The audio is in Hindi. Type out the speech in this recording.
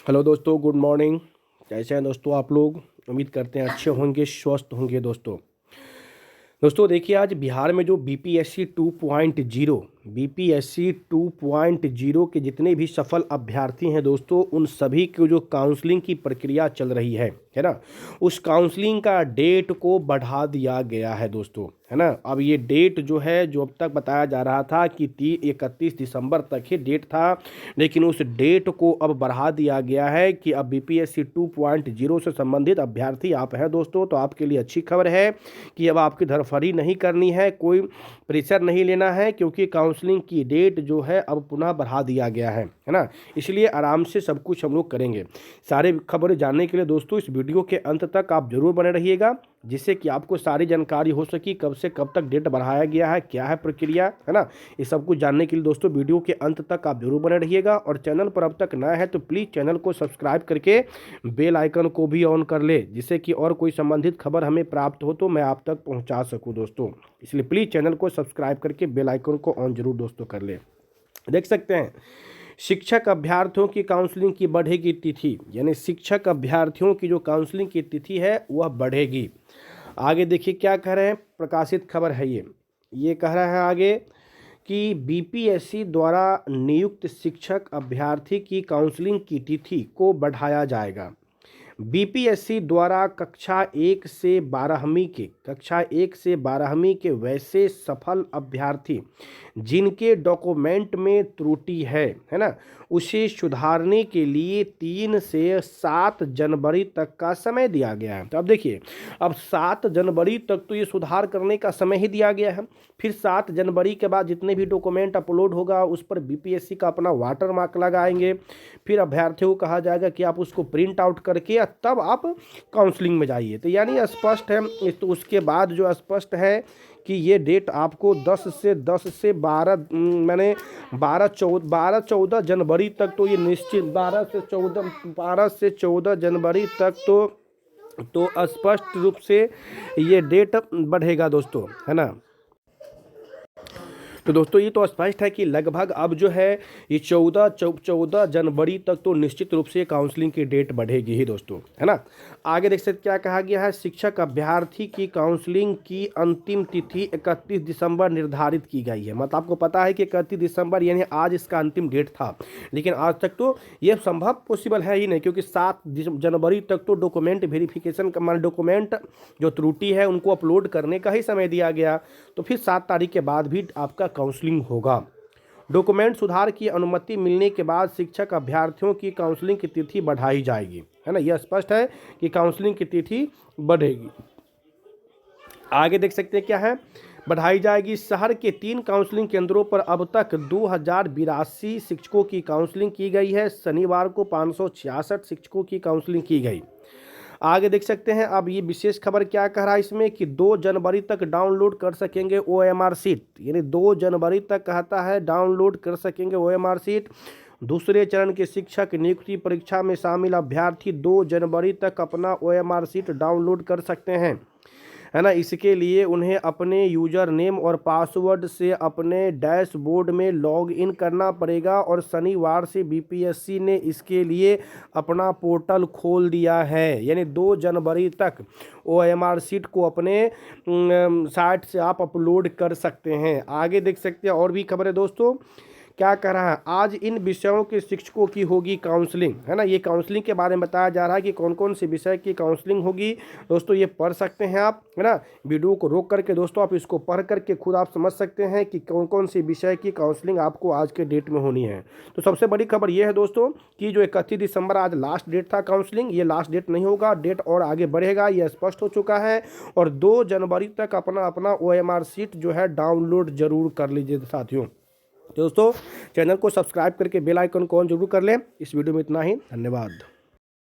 हेलो दोस्तों, गुड मॉर्निंग। कैसे हैं दोस्तों आप लोग? उम्मीद करते हैं अच्छे होंगे, स्वस्थ होंगे। दोस्तों देखिए, आज बिहार में जो बीपीएससी 2.0 के जितने भी सफल अभ्यर्थी हैं दोस्तों, उन सभी की जो काउंसलिंग की प्रक्रिया चल रही है ना, उस काउंसलिंग का डेट को बढ़ा दिया गया है दोस्तों, है ना। अब ये डेट जो है, जो अब तक बताया जा रहा था कि 31 दिसंबर तक ही डेट था, लेकिन उस डेट को अब बढ़ा दिया गया है कि अब बीपीएससी 2.0 से संबंधित अभ्यर्थी आप हैं दोस्तों, तो आपके लिए अच्छी खबर है कि अब आपकी धरफरी नहीं करनी है, कोई प्रेशर नहीं लेना है, क्योंकि काउंसलिंग की डेट जो है अब पुनः बढ़ा दिया गया है ना। इसलिए आराम से सब कुछ हम लोग करेंगे। सारे खबरें जानने के लिए दोस्तों इस वीडियो के अंत तक आप जरूर बने रहिएगा, जिससे कि आपको सारी जानकारी हो सके कब से कब तक डेट बढ़ाया गया है, क्या है प्रक्रिया, है ना। ये सब कुछ जानने के लिए दोस्तों वीडियो के अंत तक आप जरूर बने रहिएगा। और चैनल पर अब तक नया है तो प्लीज़ चैनल को सब्सक्राइब करके बेल आइकन को भी ऑन कर ले, जिससे कि और कोई संबंधित खबर हमें प्राप्त हो तो मैं आप तक पहुंचा सकूं दोस्तों। इसलिए प्लीज़ चैनल को सब्सक्राइब करके बेल आइकन को ऑन जरूर दोस्तों कर ले। देख सकते हैं, शिक्षक अभ्यर्थियों की काउंसलिंग की बढ़ेगी तिथि, यानी शिक्षक अभ्यर्थियों की जो काउंसलिंग की तिथि है वह बढ़ेगी। आगे देखिए क्या कह रहे हैं, प्रकाशित खबर है ये कह रहा है आगे कि बीपीएससी द्वारा नियुक्त शिक्षक अभ्यर्थी की काउंसलिंग की तिथि को बढ़ाया जाएगा। बीपीएससी द्वारा कक्षा 1 से 12वीं के वैसे सफल अभ्यर्थी जिनके डॉक्यूमेंट में त्रुटि है ना, उसे सुधारने के लिए 3 से 7 जनवरी तक का समय दिया गया है। तो अब देखिए, अब 7 जनवरी तक तो ये सुधार करने का समय ही दिया गया है। फिर 7 जनवरी के बाद जितने भी डॉक्यूमेंट अपलोड होगा उस पर बीपीएससी का अपना वाटर मार्क लगाएंगे। फिर अभ्यर्थियों को कहा जाएगा कि आप उसको प्रिंट आउट करके तब आप काउंसलिंग में जाइए। तो यानी स्पष्ट है, तो उसके बाद जो स्पष्ट है कि ये डेट आपको 10 से 12 जनवरी तक तो ये निश्चित 12 से 14 जनवरी तक तो स्पष्ट रूप से ये डेट बढ़ेगा दोस्तों, है ना। तो दोस्तों ये तो स्पष्ट है कि लगभग अब जो है ये 14 जनवरी तक तो निश्चित रूप से काउंसलिंग की डेट बढ़ेगी ही दोस्तों, है ना। आगे देख सकते क्या कहा गया है, शिक्षक अभ्यर्थी की काउंसलिंग की अंतिम तिथि 31 दिसंबर निर्धारित की गई है। मतलब आपको पता है कि 31 दिसंबर यानी आज इसका अंतिम डेट था, लेकिन आज तक तो ये संभव पॉसिबल है ही नहीं, क्योंकि 7 जनवरी तक तो डॉक्यूमेंट वेरिफिकेशन का डॉक्यूमेंट जो त्रुटि है उनको अपलोड करने का ही समय दिया गया। तो फिर 7 तारीख के बाद भी आपका काउंसलिंग होगा। डॉक्यूमेंट सुधार की अनुमति मिलने के बाद शिक्षक अभ्यर्थियों की काउंसलिंग की तिथि बढ़ाई जाएगी, है ना। यह स्पष्ट है कि काउंसलिंग की तिथि बढ़ेगी। आगे देख सकते हैं क्या है, बढ़ाई जाएगी। शहर के 3 काउंसलिंग केंद्रों पर अब तक 2082 शिक्षकों की काउंसलिंग की गई है। शनिवार को 566 शिक्षकों की काउंसलिंग की गई। आगे देख सकते हैं, अब ये विशेष खबर क्या कह रहा है इसमें कि 2 जनवरी तक डाउनलोड कर सकेंगे ओएमआर सीट, यानी 2 जनवरी तक कहता है डाउनलोड कर सकेंगे ओएमआर सीट। दूसरे चरण के शिक्षक नियुक्ति परीक्षा में शामिल अभ्यर्थी 2 जनवरी तक अपना ओएमआर सीट डाउनलोड कर सकते हैं, है ना। इसके लिए उन्हें अपने यूजर नेम और पासवर्ड से अपने डैशबोर्ड में लॉग इन करना पड़ेगा। और शनिवार से बीपीएससी ने इसके लिए अपना पोर्टल खोल दिया है, यानी 2 जनवरी तक ओएमआर सीट को अपने साइट से आप अपलोड कर सकते हैं। आगे देख सकते हैं और भी खबर है दोस्तों, क्या कह रहा है, आज इन विषयों के शिक्षकों की होगी काउंसलिंग, है ना। ये काउंसलिंग के बारे में बताया जा रहा है कि कौन कौन से विषय की काउंसलिंग होगी दोस्तों, ये पढ़ सकते हैं आप, है ना। वीडियो को रोक करके दोस्तों आप इसको पढ़ करके खुद आप समझ सकते हैं कि कौन कौन सी विषय की काउंसलिंग आपको आज के डेट में होनी है। तो सबसे बड़ी खबर ये है दोस्तों कि जो 31 दिसंबर आज लास्ट डेट था काउंसलिंग, ये लास्ट डेट नहीं होगा, डेट और आगे बढ़ेगा, ये स्पष्ट हो चुका है। और 2 जनवरी तक अपना ओएमआर सीट जो है डाउनलोड जरूर कर लीजिए साथियों। दोस्तों चैनल को सब्सक्राइब करके बेल आइकन को ऑन जरूर कर लें। इस वीडियो में इतना ही, धन्यवाद।